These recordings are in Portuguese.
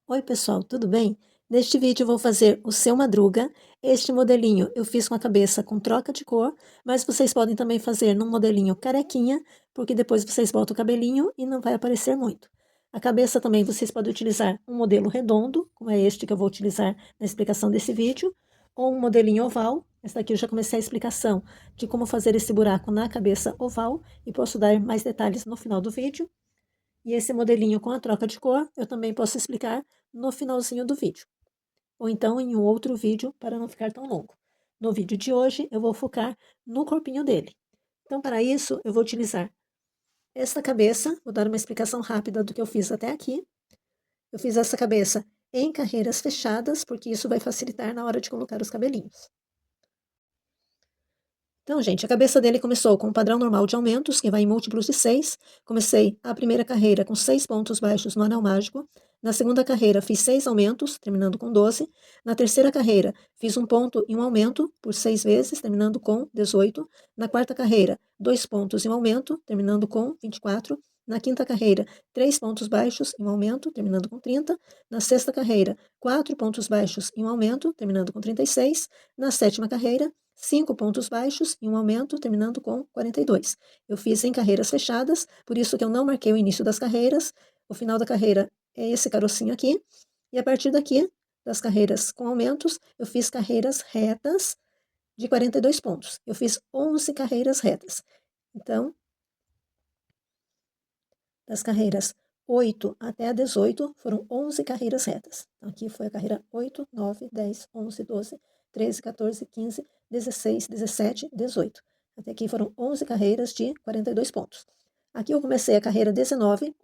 Oi pessoal, tudo bem? Neste vídeo eu vou fazer o Seu Madruga. Este modelinho eu fiz com a cabeça com troca de cor, mas vocês podem também fazer num modelinho carequinha, porque depois vocês botam o cabelinho e não vai aparecer muito. A cabeça também vocês podem utilizar um modelo redondo, como é este que eu vou utilizar na explicação desse vídeo, ou um modelinho oval. Essa daqui eu já comecei a explicação de como fazer esse buraco na cabeça oval e posso dar mais detalhes no final do vídeo. E esse modelinho com a troca de cor, eu também posso explicar no finalzinho do vídeo, ou então em um outro vídeo para não ficar tão longo. No vídeo de hoje, eu vou focar no corpinho dele. Então, para isso, eu vou utilizar esta cabeça, vou dar uma explicação rápida do que eu fiz até aqui. Eu fiz essa cabeça em carreiras fechadas, porque isso vai facilitar na hora de colocar os cabelinhos. Então, gente, a cabeça dele começou com um padrão normal de aumentos, que vai em múltiplos de 6. Comecei a primeira carreira com 6 pontos baixos no anel mágico. Na segunda carreira, fiz 6 aumentos, terminando com 12. Na terceira carreira, fiz um ponto e um aumento por 6 vezes, terminando com 18. Na quarta carreira, 2 pontos e um aumento, terminando com 24. Na quinta carreira, 3 pontos baixos e um aumento, terminando com 30. Na sexta carreira, 4 pontos baixos e um aumento, terminando com 36. Na sétima carreira, 5 pontos baixos e um aumento, terminando com 42. Eu fiz em carreiras fechadas, por isso que eu não marquei o início das carreiras. O final da carreira é esse carocinho aqui. E a partir daqui, das carreiras com aumentos, eu fiz carreiras retas de 42 pontos. Eu fiz 11 carreiras retas. Então, das carreiras 8 até a 18, foram 11 carreiras retas. Então, aqui foi a carreira 8, 9, 10, 11, 12, 13, 14, 15, 16, 17, 18. Até aqui foram 11 carreiras de 42 pontos. Aqui eu comecei a carreira 19,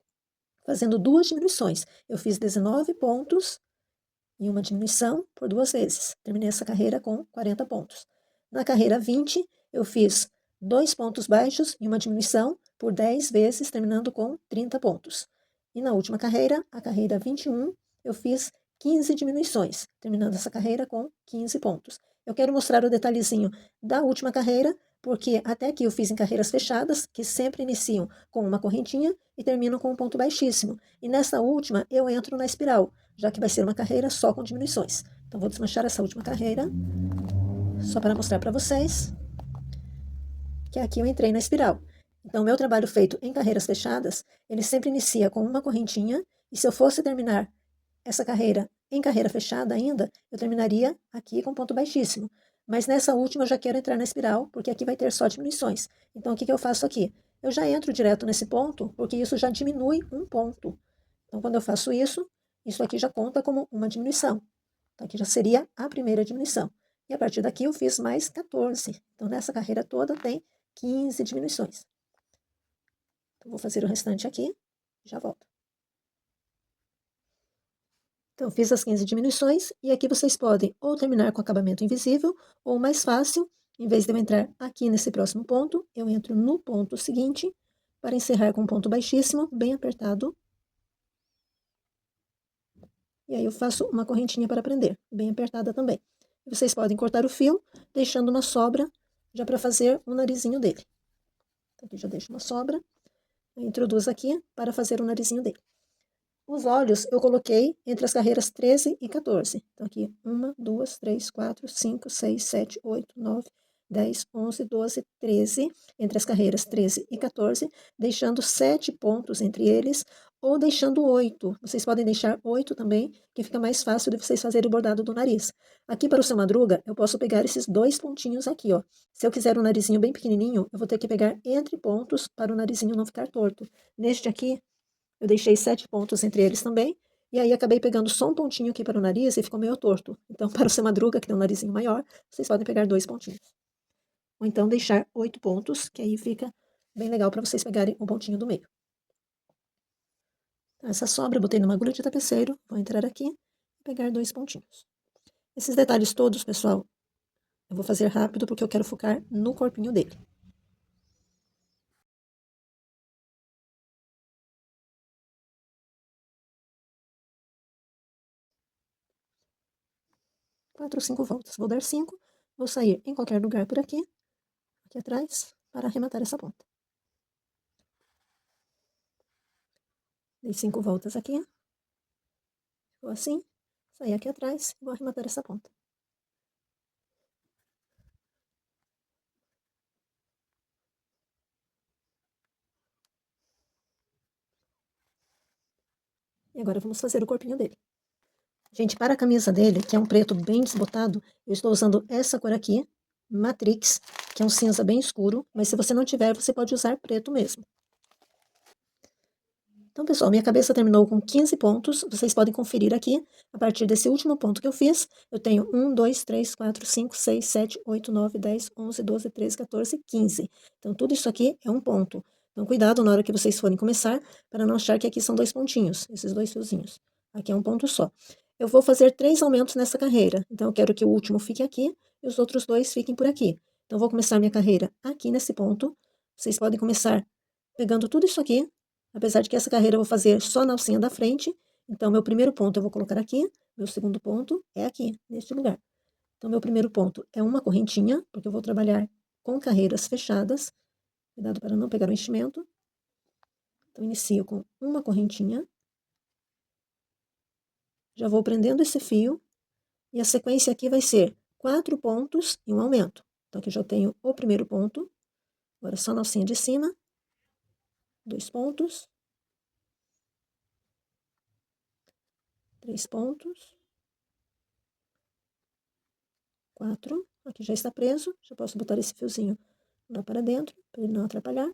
fazendo duas diminuições. Eu fiz 19 pontos e uma diminuição por duas vezes. Terminei essa carreira com 40 pontos. Na carreira 20, eu fiz 2 pontos baixos e uma diminuição por 10 vezes, terminando com 30 pontos. E na última carreira, a carreira 21, eu fiz 15 diminuições, terminando essa carreira com 15 pontos. Eu quero mostrar o detalhezinho da última carreira, porque até aqui eu fiz em carreiras fechadas, que sempre iniciam com uma correntinha e terminam com um ponto baixíssimo. E nessa última, eu entro na espiral, já que vai ser uma carreira só com diminuições. Então, vou desmanchar essa última carreira, só para mostrar para vocês que aqui eu entrei na espiral. Então, o meu trabalho feito em carreiras fechadas, ele sempre inicia com uma correntinha, e se eu fosse terminar essa carreira em carreira fechada ainda, eu terminaria aqui com ponto baixíssimo. Mas nessa última eu já quero entrar na espiral, porque aqui vai ter só diminuições. Então, o que eu faço aqui? Eu já entro direto nesse ponto, porque isso já diminui um ponto. Então, quando eu faço isso, isso aqui já conta como uma diminuição. Então, aqui já seria a primeira diminuição. E a partir daqui eu fiz mais 14. Então, nessa carreira toda tem 15 diminuições. Então, vou fazer o restante aqui, já volto. Então, fiz as 15 diminuições, e aqui vocês podem ou terminar com acabamento invisível, ou mais fácil, em vez de eu entrar aqui nesse próximo ponto, eu entro no ponto seguinte, para encerrar com um ponto baixíssimo, bem apertado. E aí eu faço uma correntinha para prender, bem apertada também. Vocês podem cortar o fio, deixando uma sobra, já para fazer o narizinho dele. Então, aqui já deixo uma sobra, eu introduzo aqui para fazer o narizinho dele. Os olhos eu coloquei entre as carreiras 13 e 14. Então, aqui, 1, 2, 3, 4, 5, 6, 7, 8, 9, 10, 11, 12, 13, entre as carreiras 13 e 14, deixando 7 pontos entre eles, ou deixando 8. Vocês podem deixar 8 também, que fica mais fácil de vocês fazerem o bordado do nariz. Aqui para o seu madruga, eu posso pegar esses 2 pontinhos aqui, ó. Se eu quiser um narizinho bem pequenininho, eu vou ter que pegar entre pontos para o narizinho não ficar torto. Neste aqui, eu deixei 7 pontos entre eles também, e aí acabei pegando só um pontinho aqui para o nariz e ficou meio torto. Então, para o seu madruga, que tem um narizinho maior, vocês podem pegar 2 pontinhos. Ou então deixar 8 pontos, que aí fica bem legal para vocês pegarem um pontinho do meio. Então, essa sobra eu botei numa agulha de tapeceiro, vou entrar aqui e pegar 2 pontinhos. Esses detalhes todos, pessoal, eu vou fazer rápido porque eu quero focar no corpinho dele. 4 ou 5 voltas. Vou dar 5, vou sair em qualquer lugar por aqui, aqui atrás, para arrematar essa ponta. Dei 5 voltas aqui. Vou assim, sair aqui atrás e vou arrematar essa ponta. E agora vamos fazer o corpinho dele. Gente, para a camisa dele, que é um preto bem desbotado, eu estou usando essa cor aqui, Matrix, que é um cinza bem escuro, mas se você não tiver, você pode usar preto mesmo. Então, pessoal, minha cabeça terminou com 15 pontos, vocês podem conferir aqui, a partir desse último ponto que eu fiz, eu tenho 1, 2, 3, 4, 5, 6, 7, 8, 9, 10, 11, 12, 13, 14, 15. Então, tudo isso aqui é um ponto. Então, cuidado na hora que vocês forem começar, para não achar que aqui são 2 pontinhos, esses 2 fiozinhos. Aqui é um ponto só. Eu vou fazer 3 aumentos nessa carreira, então eu quero que o último fique aqui e os outros 2 fiquem por aqui. Então, eu vou começar minha carreira aqui nesse ponto. Vocês podem começar pegando tudo isso aqui, apesar de que essa carreira eu vou fazer só na alcinha da frente. Então, meu primeiro ponto eu vou colocar aqui, meu segundo ponto é aqui, neste lugar. Então, meu primeiro ponto é uma correntinha, porque eu vou trabalhar com carreiras fechadas. Cuidado para não pegar o enchimento. Então, inicio com uma correntinha. Já vou prendendo esse fio. E a sequência aqui vai ser 4 pontos e um aumento. Então, aqui eu já tenho o primeiro ponto. Agora, só na alcinha de cima. 2 pontos. 3 pontos. 4. Aqui já está preso. Já posso botar esse fiozinho lá para dentro, para ele não atrapalhar.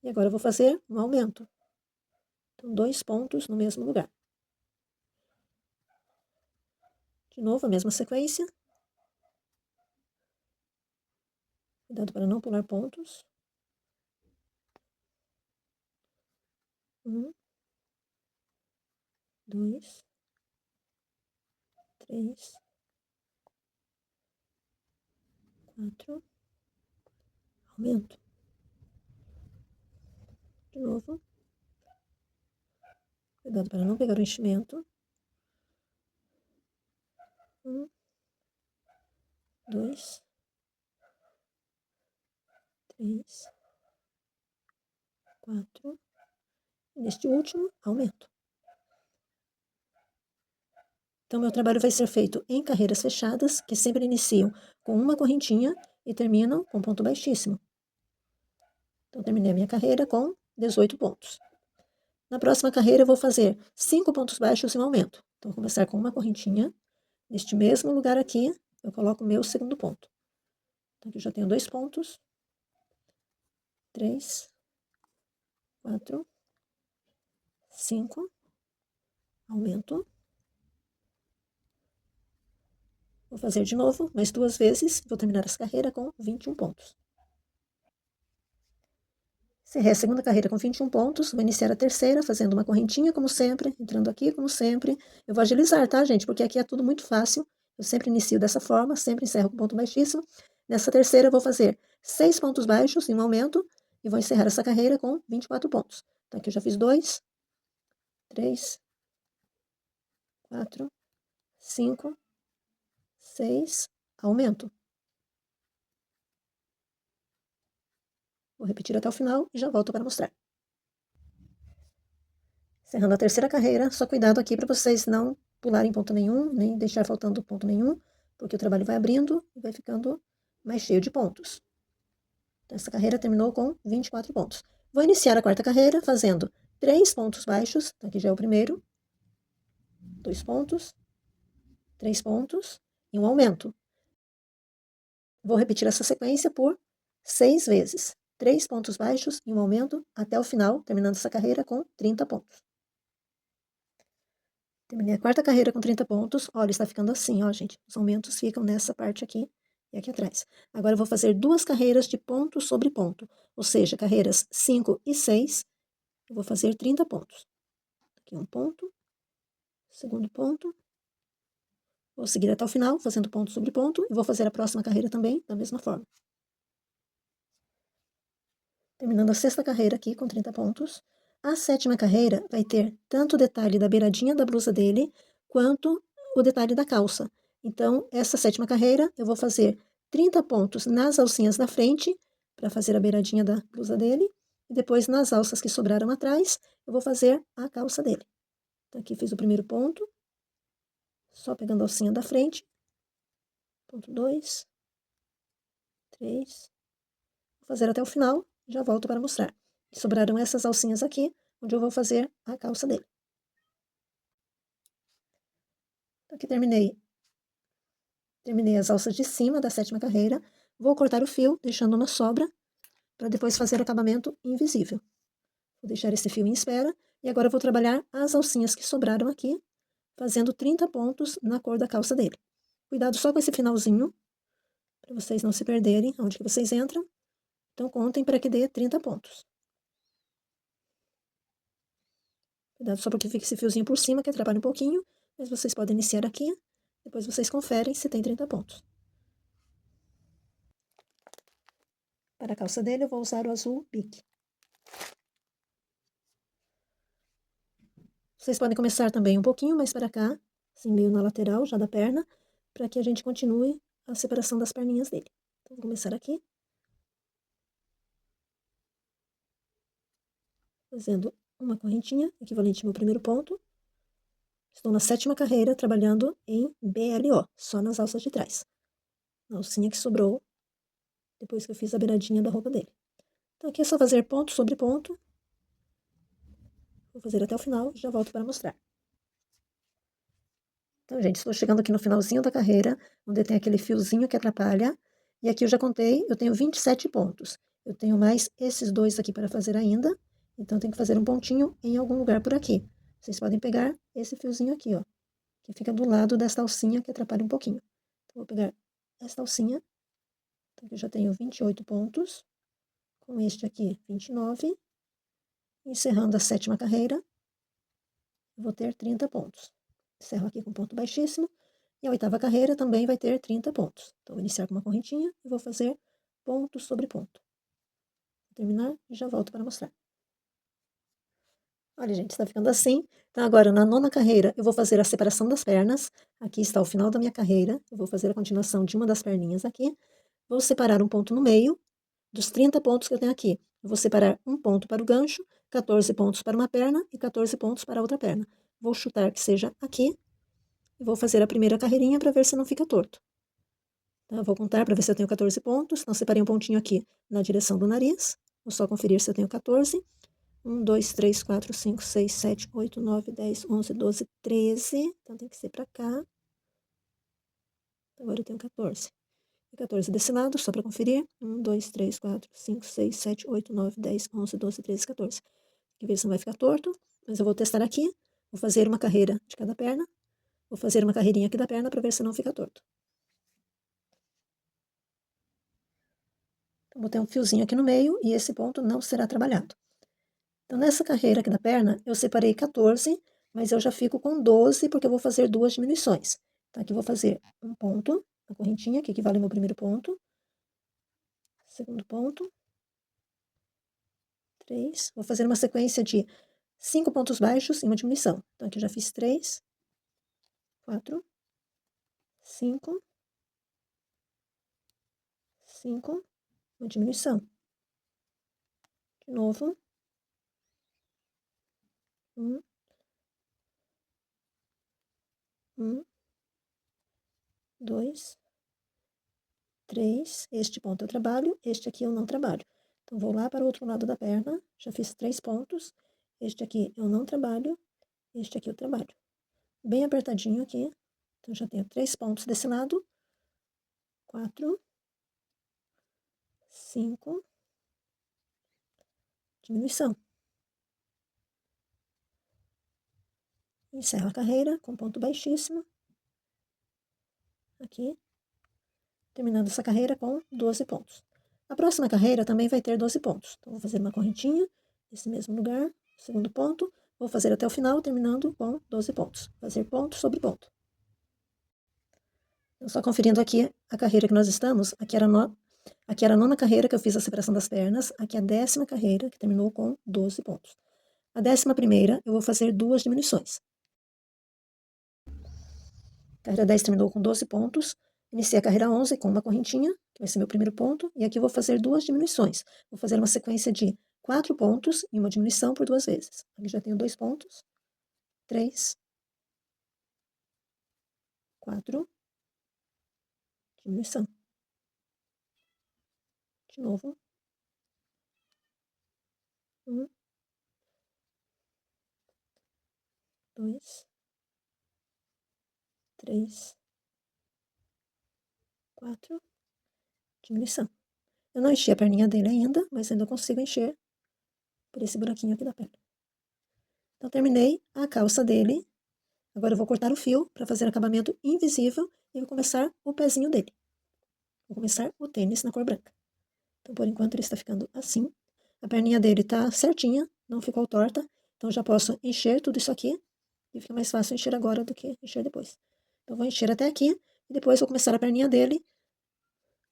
E agora eu vou fazer um aumento. Então, 2 pontos no mesmo lugar. De novo, a mesma sequência. Cuidado para não pular pontos. 1, 2, 3, 4. Aumento. De novo. Cuidado para não pegar o enchimento. 1, 2, 3, 4. E neste último, aumento. Então, meu trabalho vai ser feito em carreiras fechadas, que sempre iniciam com uma correntinha e terminam com ponto baixíssimo. Então, terminei a minha carreira com 18 pontos. Na próxima carreira, eu vou fazer 5 pontos baixos e um aumento. Então, vou começar com uma correntinha. Neste mesmo lugar aqui, eu coloco o meu segundo ponto. Então, aqui eu já tenho 2 pontos. 3, 4, 5. Aumento. Vou fazer de novo, mais 2 vezes. Vou terminar essa carreira com 21 pontos. Encerrei a segunda carreira com 21 pontos. Vou iniciar a terceira, fazendo uma correntinha, como sempre. Entrando aqui, como sempre. Eu vou agilizar, tá, gente? Porque aqui é tudo muito fácil. Eu sempre inicio dessa forma, sempre encerro com ponto baixíssimo. Nessa terceira, eu vou fazer 6 pontos baixos em um aumento. E vou encerrar essa carreira com 24 pontos. Então, aqui eu já fiz 2, 3, 4, 5, 6, aumento. Vou repetir até o final e já volto para mostrar. Encerrando a terceira carreira, só cuidado aqui para vocês não pularem ponto nenhum, nem deixar faltando ponto nenhum, porque o trabalho vai abrindo e vai ficando mais cheio de pontos. Então, essa carreira terminou com 24 pontos. Vou iniciar a quarta carreira fazendo 3 pontos baixos, então aqui já é o primeiro, 2 pontos, 3 pontos e um aumento. Vou repetir essa sequência por 6 vezes. 3 pontos baixos e um aumento até o final, terminando essa carreira com 30 pontos. Terminei a quarta carreira com 30 pontos. Olha, está ficando assim, ó, gente. Os aumentos ficam nessa parte aqui e aqui atrás. Agora, eu vou fazer 2 carreiras de ponto sobre ponto. Ou seja, carreiras 5 e 6. Eu vou fazer 30 pontos. Aqui um ponto. Segundo ponto. Vou seguir até o final, fazendo ponto sobre ponto. E vou fazer a próxima carreira também, da mesma forma. Terminando a sexta carreira aqui com 30 pontos. A sétima carreira vai ter tanto o detalhe da beiradinha da blusa dele, quanto o detalhe da calça. Então, essa sétima carreira, eu vou fazer 30 pontos nas alcinhas da frente, para fazer a beiradinha da blusa dele. E depois, nas alças que sobraram atrás, eu vou fazer a calça dele. Então, aqui fiz o primeiro ponto, só pegando a alcinha da frente. Ponto 2, 3. Vou fazer até o final, já volto para mostrar. E sobraram essas alcinhas aqui, onde eu vou fazer a calça dele. Então, aqui terminei as alças de cima da 7ª carreira. Vou cortar o fio, deixando uma sobra, para depois fazer o acabamento invisível. Vou deixar esse fio em espera, e agora eu vou trabalhar as alcinhas que sobraram aqui, fazendo 30 pontos na cor da calça dele. Cuidado só com esse finalzinho, para vocês não se perderem onde que vocês entram. Então, contem para que dê 30 pontos. Cuidado só porque fica esse fiozinho por cima, que atrapalha um pouquinho, mas vocês podem iniciar aqui, depois vocês conferem se tem 30 pontos. Para a calça dele, eu vou usar o azul pique. Vocês podem começar também um pouquinho mais para cá, assim meio na lateral já da perna, para que a gente continue a separação das perninhas dele. Então, vou começar aqui. Fazendo uma correntinha, equivalente ao meu primeiro ponto. Estou na 7ª carreira, trabalhando em BLO, só nas alças de trás. Na alcinha que sobrou, depois que eu fiz a beiradinha da roupa dele. Então, aqui é só fazer ponto sobre ponto. Vou fazer até o final e já volto para mostrar. Então, gente, estou chegando aqui no finalzinho da carreira, onde tem aquele fiozinho que atrapalha. E aqui eu já contei, eu tenho 27 pontos. Eu tenho mais esses dois aqui para fazer ainda. Então, eu tenho que fazer um pontinho em algum lugar por aqui. Vocês podem pegar esse fiozinho aqui, ó, que fica do lado desta alcinha que atrapalha um pouquinho. Então, vou pegar esta alcinha. Então, aqui eu já tenho 28 pontos. Com este aqui, 29. Encerrando a 7ª carreira, eu vou ter 30 pontos. Encerro aqui com ponto baixíssimo. E a 8ª carreira também vai ter 30 pontos. Então, vou iniciar com uma correntinha e vou fazer ponto sobre ponto. Vou terminar e já volto para mostrar. Olha, gente, está ficando assim. Então, agora, na 9ª carreira, eu vou fazer a separação das pernas. Aqui está o final da minha carreira. Eu vou fazer a continuação de uma das perninhas aqui. Vou separar um ponto no meio dos 30 pontos que eu tenho aqui. Eu vou separar um ponto para o gancho, 14 pontos para uma perna e 14 pontos para a outra perna. Vou chutar que seja aqui e vou fazer a primeira carreirinha para ver se não fica torto. Então, eu vou contar para ver se eu tenho 14 pontos. Então, separei um pontinho aqui na direção do nariz. Vou só conferir se eu tenho 14. 1, 2, 3, 4, 5, 6, 7, 8, 9, 10, 11, 12, 13. Então, tem que ser para cá. Agora eu tenho 14. 14 desse lado, só para conferir. 1, 2, 3, 4, 5, 6, 7, 8, 9, 10, 11, 12, 13, 14. Aqui ver se não vai ficar torto, mas eu vou testar aqui. Vou fazer uma carreira de cada perna. Vou fazer uma carreirinha aqui da perna para ver se não fica torto. Então, botei um fiozinho aqui no meio e esse ponto não será trabalhado. Então, nessa carreira aqui da perna, eu separei 14, mas eu já fico com 12 porque eu vou fazer duas diminuições. Então, aqui eu vou fazer um ponto, a correntinha, que equivale ao meu primeiro ponto. Segundo ponto. 3. Vou fazer uma sequência de 5 pontos baixos e uma diminuição. Então, aqui eu já fiz 3, 4, 5, 5, uma diminuição. De novo. 1, 2, 3. Este ponto eu trabalho, este aqui eu não trabalho. Então, vou lá para o outro lado da perna, já fiz 3 pontos. Este aqui eu não trabalho, este aqui eu trabalho. Bem apertadinho aqui. Então, já tenho 3 pontos desse lado. 4, 5, diminuição. Encerro a carreira com ponto baixíssimo. Aqui. Terminando essa carreira com 12 pontos. A próxima carreira também vai ter 12 pontos. Então, vou fazer uma correntinha nesse mesmo lugar. Segundo ponto. Vou fazer até o final, terminando com 12 pontos. Fazer ponto sobre ponto. Então, só conferindo aqui a carreira que nós estamos. Aqui era a 9ª carreira que eu fiz a separação das pernas. Aqui a 10ª carreira, que terminou com 12 pontos. A 11ª, eu vou fazer duas diminuições. A carreira 10 terminou com 12 pontos. Iniciei a carreira 11 com uma correntinha, que vai ser meu primeiro ponto. E aqui eu vou fazer duas diminuições. Vou fazer uma sequência de 4 pontos e uma diminuição por 2 vezes. Aqui já tenho 2 pontos. 3, 4, diminuição. De novo. 1, 2, 3, 4, diminuição. Eu não enchi a perninha dele ainda, mas ainda consigo encher por esse buraquinho aqui da perna. Então, terminei a calça dele. Agora eu vou cortar o fio para fazer acabamento invisível e vou começar o pezinho dele. Vou começar o tênis na cor branca. Então, por enquanto, ele está ficando assim. A perninha dele está certinha, não ficou torta. Então, já posso encher tudo isso aqui. E fica mais fácil encher agora do que encher depois. Então, vou encher até aqui. E depois vou começar a perninha dele,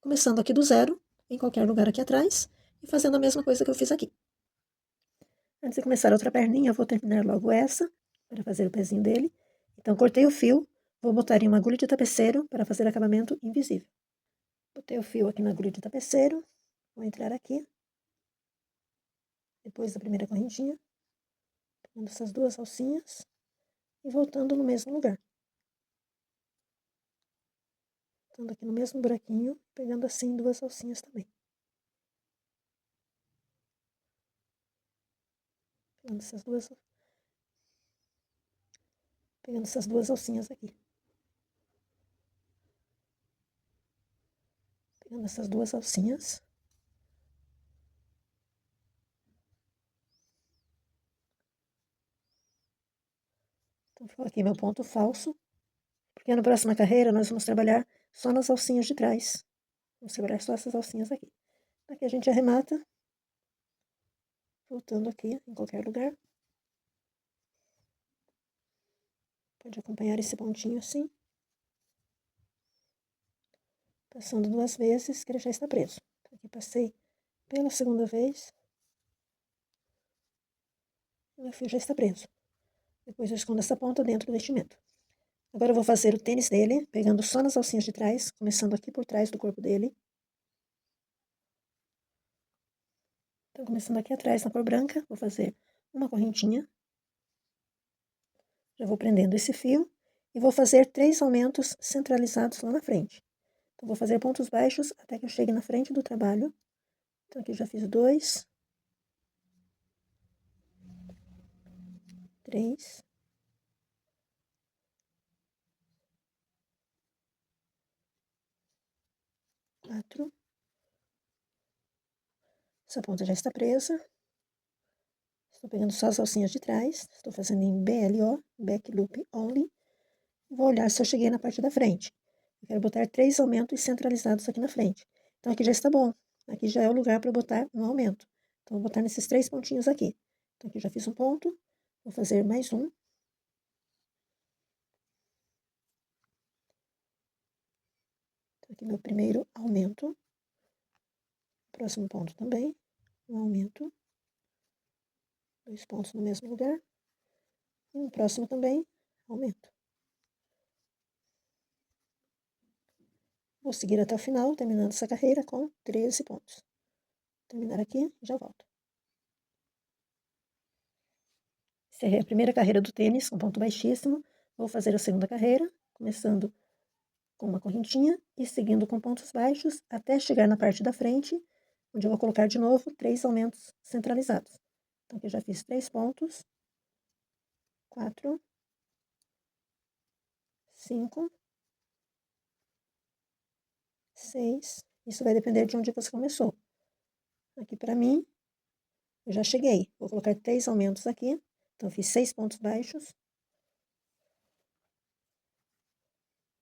começando aqui do zero, em qualquer lugar aqui atrás. E fazendo a mesma coisa que eu fiz aqui. Antes de começar a outra perninha, eu vou terminar logo essa, para fazer o pezinho dele. Então, cortei o fio. Vou botar em uma agulha de tapeceiro para fazer acabamento invisível. Botei o fio aqui na agulha de tapeceiro. Vou entrar aqui. Depois da primeira correntinha. Pegando essas duas alcinhas. E voltando no mesmo lugar. Voltando aqui no mesmo buraquinho. Pegando assim duas alcinhas também. Pegando essas duas alcinhas aqui. Pegando essas duas alcinhas. Então, ficou aqui meu ponto falso. Porque na próxima carreira nós vamos trabalhar só nas alcinhas de trás. Vamos trabalhar só essas alcinhas aqui. Aqui a gente arremata. Voltando aqui em qualquer lugar. Pode acompanhar esse pontinho assim. Passando duas vezes, que ele já está preso. Aqui passei pela segunda vez. E meu fio já está preso. Depois eu escondo essa ponta dentro do vestimento. Agora eu vou fazer o tênis dele, pegando só nas alcinhas de trás, começando aqui por trás do corpo dele. Então, começando aqui atrás na cor branca, vou fazer uma correntinha. Já vou prendendo esse fio e vou fazer 3 aumentos centralizados lá na frente. Então, vou fazer pontos baixos até que eu chegue na frente do trabalho. Então, aqui já fiz 2, 3, 4. Essa ponta já está presa. Estou pegando só as alcinhas de trás. Estou fazendo em BLO, Back Loop Only. Vou olhar se eu cheguei na parte da frente. Eu quero botar 3 aumentos centralizados aqui na frente. Então, aqui já está bom. Aqui já é o lugar para botar um aumento. Então, vou botar nesses 3 pontinhos aqui. Então, aqui já fiz um ponto. Vou fazer mais um. Então, aqui meu primeiro aumento. Próximo ponto também. Um aumento. 2 pontos no mesmo lugar. E no próximo também, aumento. Vou seguir até o final, terminando essa carreira com 13 pontos. Vou terminar aqui e já volto. Encerrei a primeira carreira do tênis com ponto baixíssimo. Vou fazer a segunda carreira, começando com uma correntinha e seguindo com pontos baixos até chegar na parte da frente, onde eu vou colocar de novo 3 aumentos centralizados. Então, aqui eu já fiz 3 pontos, 4, 5, 6. Isso vai depender de onde você começou. Aqui para mim, eu já cheguei. Vou colocar 3 aumentos aqui. Então, eu fiz 6 pontos baixos.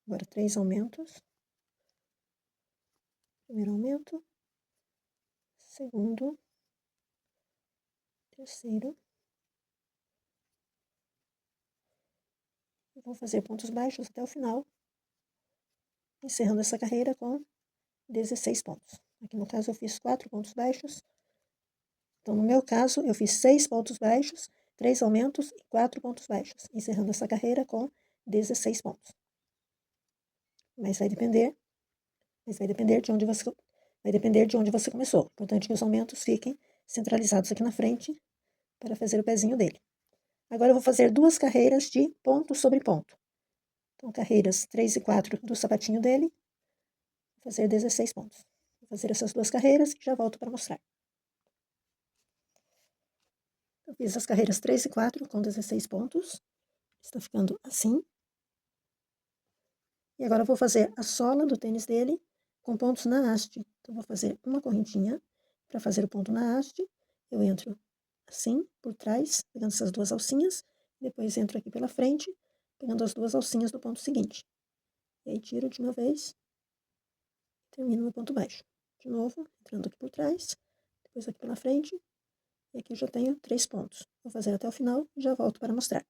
Agora, 3 aumentos. Primeiro aumento. Segundo. Terceiro. Vou fazer pontos baixos até o final. Encerrando essa carreira com 16 pontos. Aqui no caso eu fiz 4 pontos baixos. Então, no meu caso, eu fiz 6 pontos baixos, 3 aumentos e 4 pontos baixos. Encerrando essa carreira com 16 pontos. Mas vai depender de onde você, vai depender de onde você começou. Importante que os aumentos fiquem centralizados aqui na frente para fazer o pezinho dele. Agora eu vou fazer 2 carreiras de ponto sobre ponto. Então, carreiras 3 e 4 do sapatinho dele, vou fazer 16 pontos. Vou fazer essas 2 carreiras e já volto para mostrar. Eu fiz as carreiras 3 e 4 com 16 pontos. Está ficando assim. E agora eu vou fazer a sola do tênis dele com pontos na haste. Então, vou fazer uma correntinha para fazer o ponto na haste. Eu entro assim, por trás, pegando essas 2 alcinhas. Depois entro aqui pela frente, pegando as 2 alcinhas do ponto seguinte. E aí, tiro de uma vez. Termino no ponto baixo. De novo, entrando aqui por trás. Depois aqui pela frente. E aqui eu já tenho 3 pontos. Vou fazer até o final e já volto para mostrar.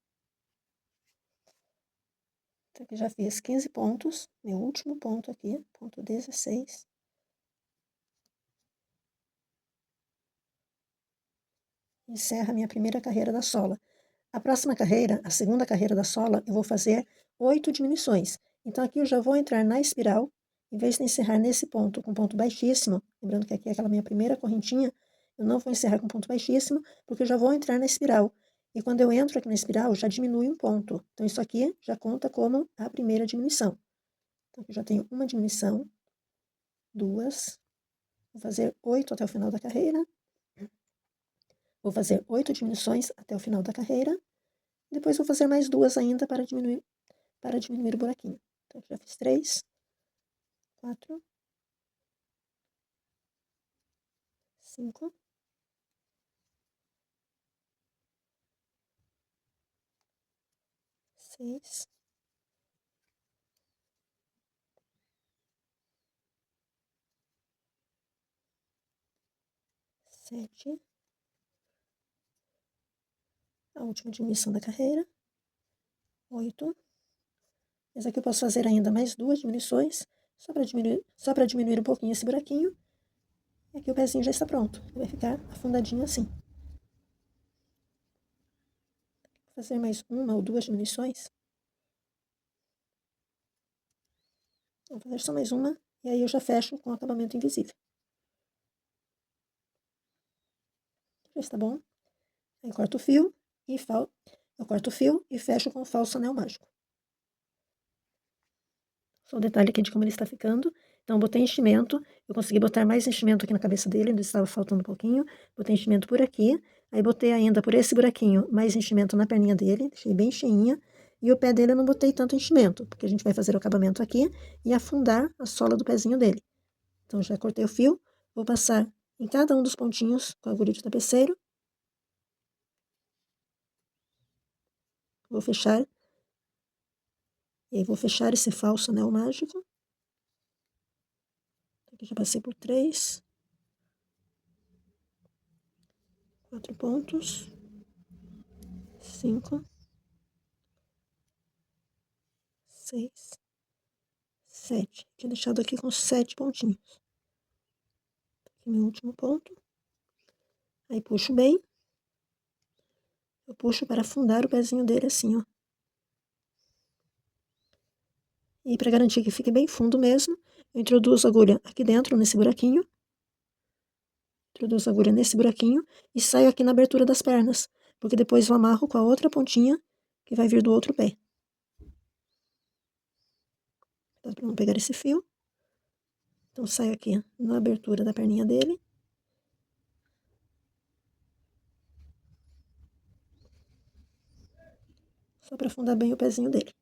Então, aqui já fiz 15 pontos. Meu último ponto aqui, ponto 16. Encerra a minha primeira carreira da sola. A próxima carreira, a segunda carreira da sola, eu vou fazer 8 diminuições. Então, aqui eu já vou entrar na espiral, em vez de encerrar nesse ponto com ponto baixíssimo, lembrando que aqui é aquela minha primeira correntinha, eu não vou encerrar com ponto baixíssimo, porque eu já vou entrar na espiral. E quando eu entro aqui na espiral, já diminui um ponto. Então, isso aqui já conta como a primeira diminuição. Então, aqui eu já tenho uma diminuição, 2, vou fazer 8 até o final da carreira. Vou fazer 8 diminuições até o final da carreira. Depois vou fazer mais 2 ainda para diminuir o buraquinho. Então, já fiz 3, 4, 5, 6, 7, a última diminuição da carreira, 8. Mas aqui eu posso fazer ainda mais 2 diminuições, só para diminuir um pouquinho esse buraquinho. E aqui o pezinho já está pronto. Vai ficar afundadinho assim. Vou fazer mais 1 ou 2 diminuições. Vou fazer só mais uma, e aí eu já fecho com o acabamento invisível. Já está bom. Aí corto o fio e fecho com o falso anel mágico. Só o detalhe aqui de como ele está ficando. Então, botei enchimento. Eu consegui botar mais enchimento aqui na cabeça dele, onde estava faltando um pouquinho. Botei enchimento por aqui. Aí, botei ainda por esse buraquinho mais enchimento na perninha dele. Deixei bem cheinha. E o pé dele eu não botei tanto enchimento, porque a gente vai fazer o acabamento aqui e afundar a sola do pezinho dele. Então, já cortei o fio. Vou passar em cada um dos pontinhos com a agulha de tapeceiro. Vou fechar. E aí, vou fechar esse falso anel mágico. Aqui já passei por 3, 4 pontos, 5, 6, 7. Tinha deixado aqui com 7 pontinhos. Aqui meu último ponto. Aí puxo bem. Eu puxo para afundar o pezinho dele assim, ó. E para garantir que fique bem fundo mesmo, eu introduzo a agulha aqui dentro, nesse buraquinho. Introduzo a agulha nesse buraquinho e saio aqui na abertura das pernas, porque depois eu amarro com a outra pontinha que vai vir do outro pé. Dá para não pegar esse fio. Então, saio aqui na abertura da perninha dele. Só para afundar bem o pezinho dele.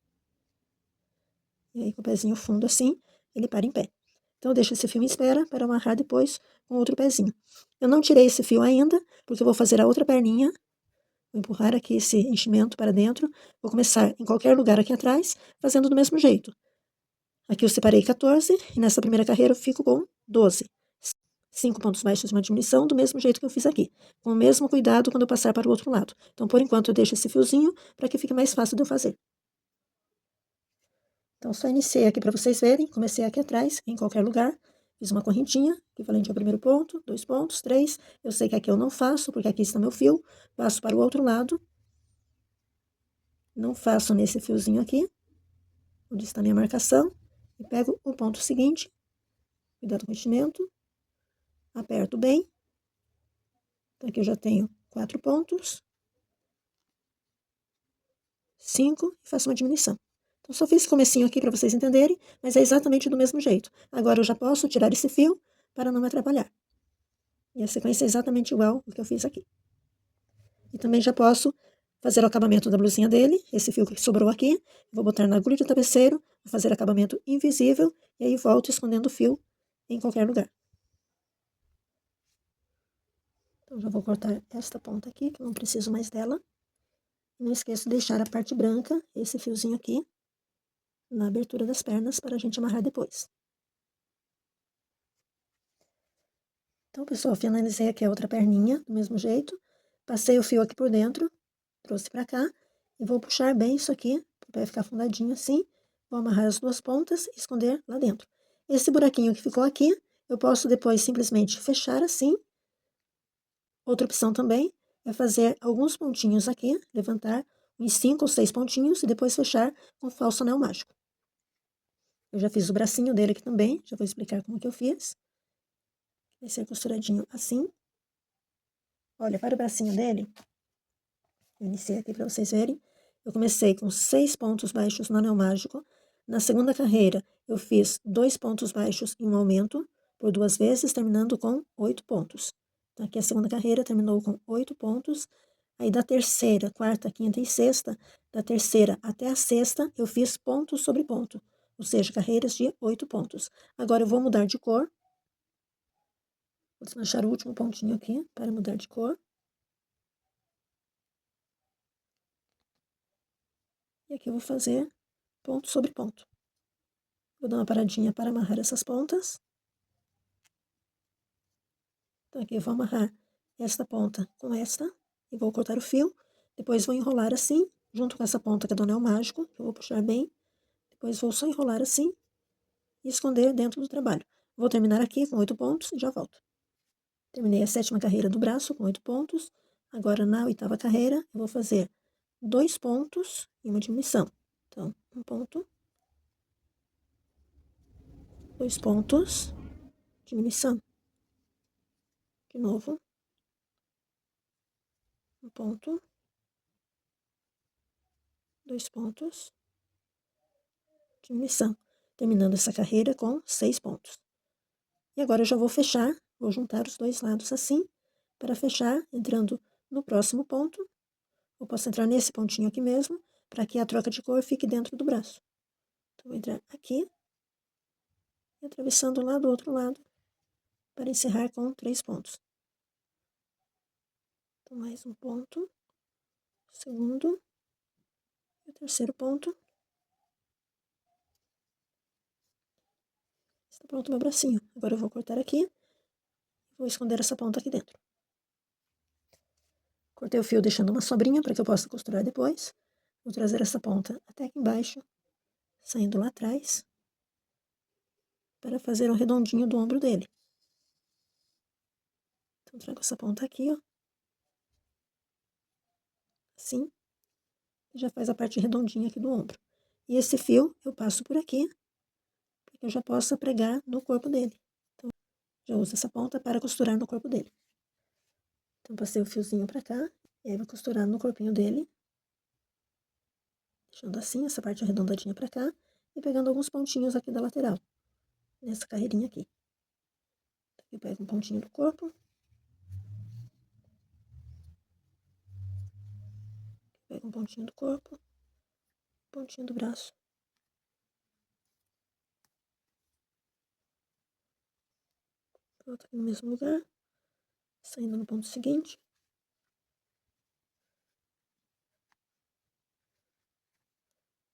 E aí, com o pezinho fundo assim, ele para em pé. Então, eu deixo esse fio em espera para amarrar depois com outro pezinho. Eu não tirei esse fio ainda, porque eu vou fazer a outra perninha. Vou empurrar aqui esse enchimento para dentro. Vou começar em qualquer lugar aqui atrás, fazendo do mesmo jeito. Aqui eu separei 14, e nessa primeira carreira eu fico com 12. 5 pontos baixos de uma diminuição, do mesmo jeito que eu fiz aqui. Com o mesmo cuidado quando eu passar para o outro lado. Então, por enquanto, eu deixo esse fiozinho para que fique mais fácil de eu fazer. Então, só iniciei aqui para vocês verem. Comecei aqui atrás, em qualquer lugar. Fiz uma correntinha, equivalente ao primeiro ponto, 2 pontos, 3. Eu sei que aqui eu não faço, porque aqui está meu fio. Passo para o outro lado. Não faço nesse fiozinho aqui, onde está a minha marcação. E pego o ponto seguinte. Cuidado com o enchimento. Aperto bem. Então, aqui eu já tenho 4 pontos. 5 e faço uma diminuição. Então, só fiz esse comecinho aqui para vocês entenderem, mas é exatamente do mesmo jeito. Agora, eu já posso tirar esse fio para não me atrapalhar. E a sequência é exatamente igual ao que eu fiz aqui. E também já posso fazer o acabamento da blusinha dele, esse fio que sobrou aqui, vou botar na agulha de travesseiro, vou fazer acabamento invisível, e aí volto escondendo o fio em qualquer lugar. Então, já vou cortar esta ponta aqui, que eu não preciso mais dela. Não esqueço de deixar a parte branca, esse fiozinho aqui, na abertura das pernas, para a gente amarrar depois. Então, pessoal, finalizei aqui a outra perninha, do mesmo jeito. Passei o fio aqui por dentro, trouxe pra cá, e vou puxar bem isso aqui, para ficar afundadinho assim. Vou amarrar as duas pontas e esconder lá dentro. Esse buraquinho que ficou aqui, eu posso depois simplesmente fechar assim. Outra opção também é fazer alguns pontinhos aqui, levantar uns 5 ou 6 pontinhos e depois fechar com falso anel mágico. Eu já fiz o bracinho dele aqui também, já vou explicar como que eu fiz. Vai ser costuradinho assim. Olha, para o bracinho dele, eu iniciei aqui para vocês verem. Eu comecei com 6 pontos baixos no anel mágico. Na segunda carreira, eu fiz 2 pontos baixos em um aumento por 2 vezes, terminando com 8 pontos. Então, aqui a segunda carreira terminou com 8 pontos. Aí, da terceira, quarta, quinta e sexta, da terceira até a sexta, eu fiz ponto sobre ponto. Ou seja, carreiras de 8 pontos. Agora, eu vou mudar de cor. Vou desmanchar o último pontinho aqui para mudar de cor. E aqui eu vou fazer ponto sobre ponto. Vou dar uma paradinha para amarrar essas pontas. Então, aqui eu vou amarrar esta ponta com esta. E vou cortar o fio. Depois vou enrolar assim, junto com essa ponta que é do anel mágico, que eu vou puxar bem. Depois vou só enrolar assim e esconder dentro do trabalho. Vou terminar aqui com 8 pontos e já volto. Terminei a sétima carreira do braço com 8 pontos. Agora, na oitava carreira, eu vou fazer 2 pontos e uma diminuição. Então, um ponto, 2 pontos, diminuição. De novo, um ponto, 2 pontos, diminuição. Terminando essa carreira com 6 pontos. E agora eu já vou fechar, vou juntar os dois lados assim, para fechar, entrando no próximo ponto. Eu posso entrar nesse pontinho aqui mesmo, para que a troca de cor fique dentro do braço. Então, vou entrar aqui, e atravessando lá do outro lado, para encerrar com 3 pontos. Então, mais um ponto, segundo, e o terceiro ponto. Está pronto o meu bracinho. Agora eu vou cortar aqui, e vou esconder essa ponta aqui dentro. Cortei o fio deixando uma sobrinha para que eu possa costurar depois. Vou trazer essa ponta até aqui embaixo, saindo lá atrás, para fazer o redondinho do ombro dele. Então, trago essa ponta aqui, ó. Assim. Já faz a parte redondinha aqui do ombro. E esse fio eu passo por aqui, para que eu já possa pregar no corpo dele. Então, já uso essa ponta para costurar no corpo dele. Então, passei o fiozinho para cá, e aí vou costurar no corpinho dele. Deixando assim, essa parte arredondadinha para cá, e pegando alguns pontinhos aqui da lateral, nessa carreirinha aqui. Então, eu pego um pontinho do corpo. Pego um pontinho do corpo, pontinho do braço. Volto aqui no mesmo lugar, saindo no ponto seguinte.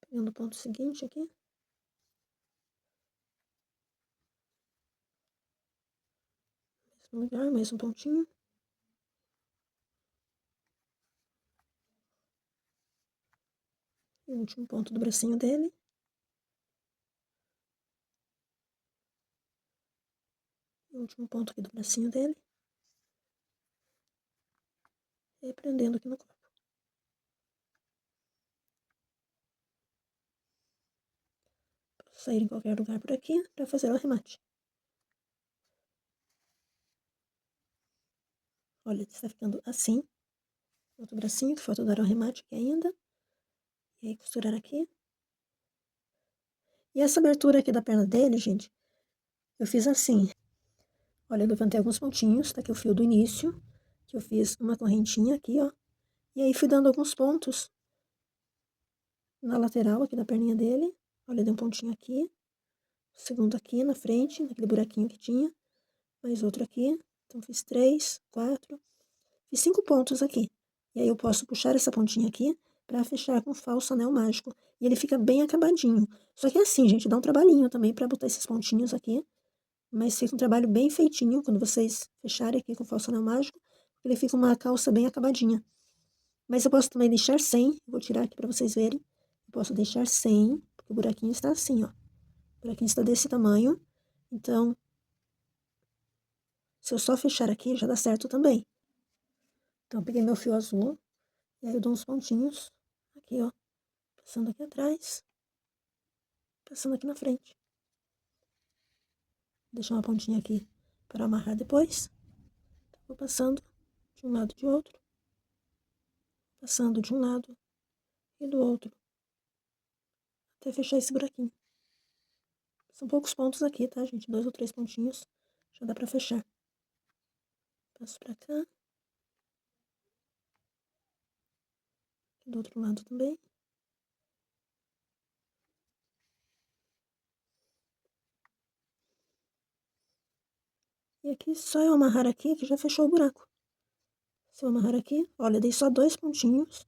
Pegando o ponto seguinte aqui. Mesmo lugar, mais um pontinho. E o último ponto do bracinho dele. O último ponto aqui do bracinho dele. E prendendo aqui no corpo. Posso sair em qualquer lugar por aqui para fazer o arremate. Olha, está ficando assim. Outro bracinho que falta dar o arremate aqui ainda. E aí, costurar aqui. E essa abertura aqui da perna dele, gente, eu fiz assim. Olha, eu levantei alguns pontinhos, tá aqui o fio do início, que eu fiz uma correntinha aqui, ó. E aí fui dando alguns pontos na lateral aqui da perninha dele. Olha, dei um pontinho aqui, segundo aqui na frente, naquele buraquinho que tinha, mais outro aqui. Então, fiz 3, 4, fiz 5 pontos aqui. E aí eu posso puxar essa pontinha aqui pra fechar com falso anel mágico. E ele fica bem acabadinho. Só que é assim, gente, dá um trabalhinho também pra botar esses pontinhos aqui. Mas fica um trabalho bem feitinho quando vocês fecharem aqui com o falso anel mágico. Ele fica uma calça bem acabadinha. Mas eu posso também deixar sem. Vou tirar aqui pra vocês verem. Eu posso deixar sem, porque o buraquinho está assim, ó. O buraquinho está desse tamanho. Então, se eu só fechar aqui, já dá certo também. Então, eu peguei meu fio azul. E aí eu dou uns pontinhos. Aqui, ó. Passando aqui atrás. Passando aqui na frente. Deixar uma pontinha aqui para amarrar depois. Vou passando de um lado e de outro. Passando de um lado e do outro. Até fechar esse buraquinho. São poucos pontos aqui, tá, gente? 2 ou 3 pontinhos. Já dá pra fechar. Passo pra cá. Aqui do outro lado também. E aqui, só eu amarrar aqui, que já fechou o buraco. Se eu amarrar aqui, olha, dei só 2 pontinhos.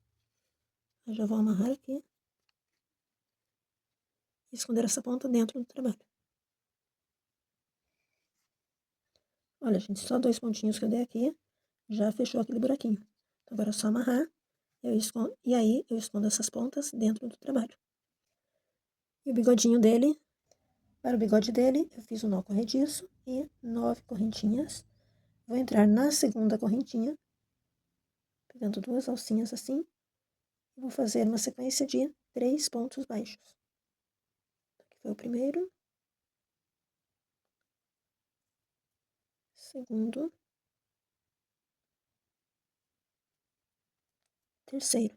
Eu já vou amarrar aqui. E esconder essa ponta dentro do trabalho. Olha, gente, só 2 pontinhos que eu dei aqui, já fechou aquele buraquinho. Então, agora é só amarrar, e aí eu escondo essas pontas dentro do trabalho. E o bigodinho dele, para o bigode dele, eu fiz um nó corrediço e 9 correntinhas. Vou entrar na segunda correntinha, pegando 2 alcinhas assim, e vou fazer uma sequência de 3 pontos baixos. Aqui foi o primeiro, segundo, terceiro.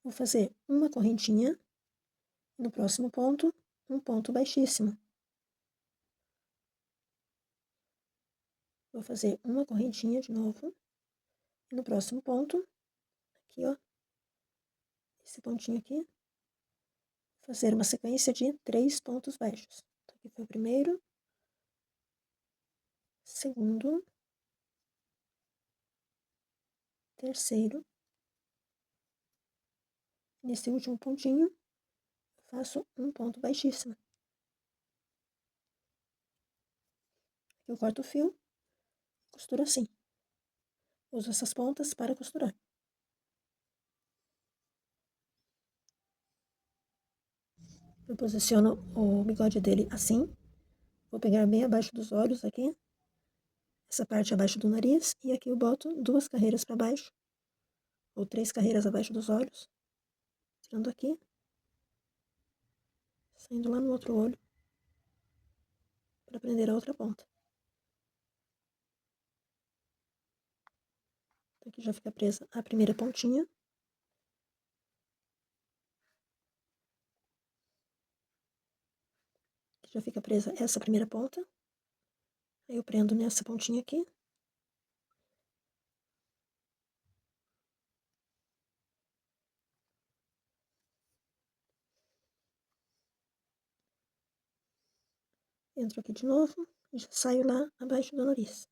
Vou fazer uma correntinha, e no próximo ponto, um ponto baixíssimo. Vou fazer uma correntinha de novo, e no próximo ponto, aqui ó, esse pontinho aqui, fazer uma sequência de 3 pontos baixos. Então, aqui foi o primeiro, segundo, terceiro. Nesse último pontinho, eu faço um ponto baixíssimo. Aqui eu corto o fio, costuro assim. Uso essas pontas para costurar. Eu posiciono o bigode dele assim. Vou pegar bem abaixo dos olhos aqui. Essa parte abaixo do nariz. E aqui eu boto 2 carreiras para baixo. Ou 3 carreiras abaixo dos olhos. Tirando aqui. Saindo lá no outro olho. Para prender a outra ponta. Então, aqui já fica presa a primeira pontinha. Aqui já fica presa essa primeira ponta. Aí eu prendo nessa pontinha aqui. Entro aqui de novo e já saio lá abaixo do nariz.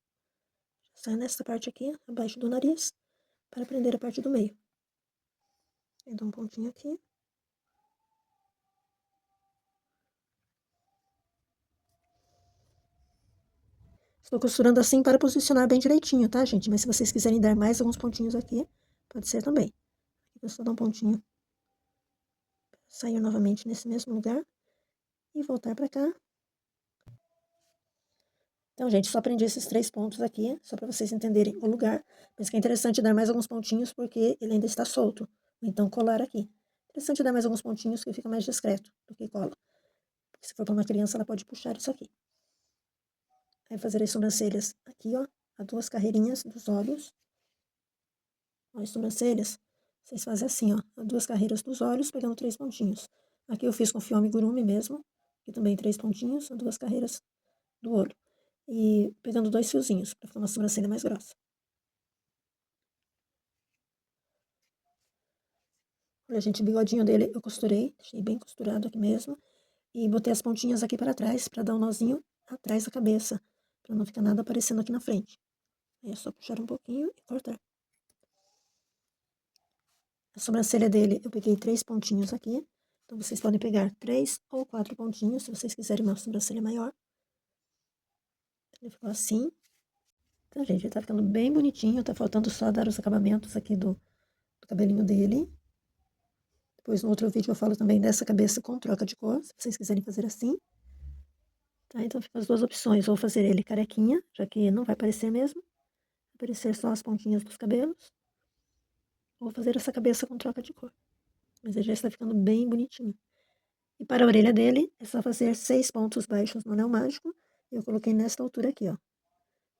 Já saio nessa parte aqui, abaixo do nariz, para prender a parte do meio. Aí dou um pontinho aqui. Estou costurando assim para posicionar bem direitinho, tá, gente? Mas se vocês quiserem dar mais alguns pontinhos aqui, pode ser também. Aqui eu só dou um pontinho. Sair novamente nesse mesmo lugar. E voltar para cá. Então, gente, só aprendi esses 3 pontos aqui, só para vocês entenderem o lugar. Mas que é interessante dar mais alguns pontinhos, porque ele ainda está solto. Então, colar aqui. Interessante dar mais alguns pontinhos, que fica mais discreto do que cola. Porque se for para uma criança, ela pode puxar isso aqui. Aí, fazer as sobrancelhas aqui, ó. A 2 carreirinhas dos olhos. Ó, as sobrancelhas Vocês fazem assim, ó, 2 carreiras dos olhos, pegando 3 pontinhos. Aqui eu fiz com fio amigurumi mesmo, aqui também 3 pontinhos, 2 carreiras do olho. E pegando 2 fiozinhos, pra ficar uma sobrancelha mais grossa. Olha, gente, o bigodinho dele eu costurei, deixei bem costurado aqui mesmo. E botei as pontinhas aqui para trás, para dar um nozinho atrás da cabeça, para não ficar nada aparecendo aqui na frente. Aí é só puxar um pouquinho e cortar. A sobrancelha dele, eu peguei 3 pontinhos aqui. Então, vocês podem pegar 3 ou 4 pontinhos, se vocês quiserem uma sobrancelha maior. Ele ficou assim. Então, gente, ele tá ficando bem bonitinho. Tá faltando só dar os acabamentos aqui do cabelinho dele. Depois, no outro vídeo, eu falo também dessa cabeça com troca de cor, se vocês quiserem fazer assim. Tá? Então, ficam as duas opções. Ou fazer ele carequinha, já que não vai aparecer mesmo. Vai aparecer só as pontinhas dos cabelos. Ou fazer essa cabeça com troca de cor. Mas ele já está ficando bem bonitinho. E para a orelha dele, é só fazer 6 pontos baixos no anel mágico. Eu coloquei nesta altura aqui, ó.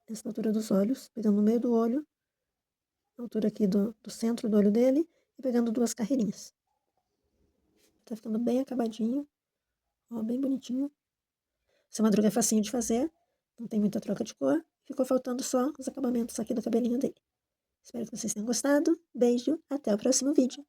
Nesta altura dos olhos, pegando no meio do olho, na altura aqui do centro do olho dele, e pegando 2 carreirinhas. Tá ficando bem acabadinho, ó, bem bonitinho. Essa madruga é facinho de fazer, não tem muita troca de cor. Ficou faltando só os acabamentos aqui do cabelinho dele. Espero que vocês tenham gostado. Beijo, até o próximo vídeo.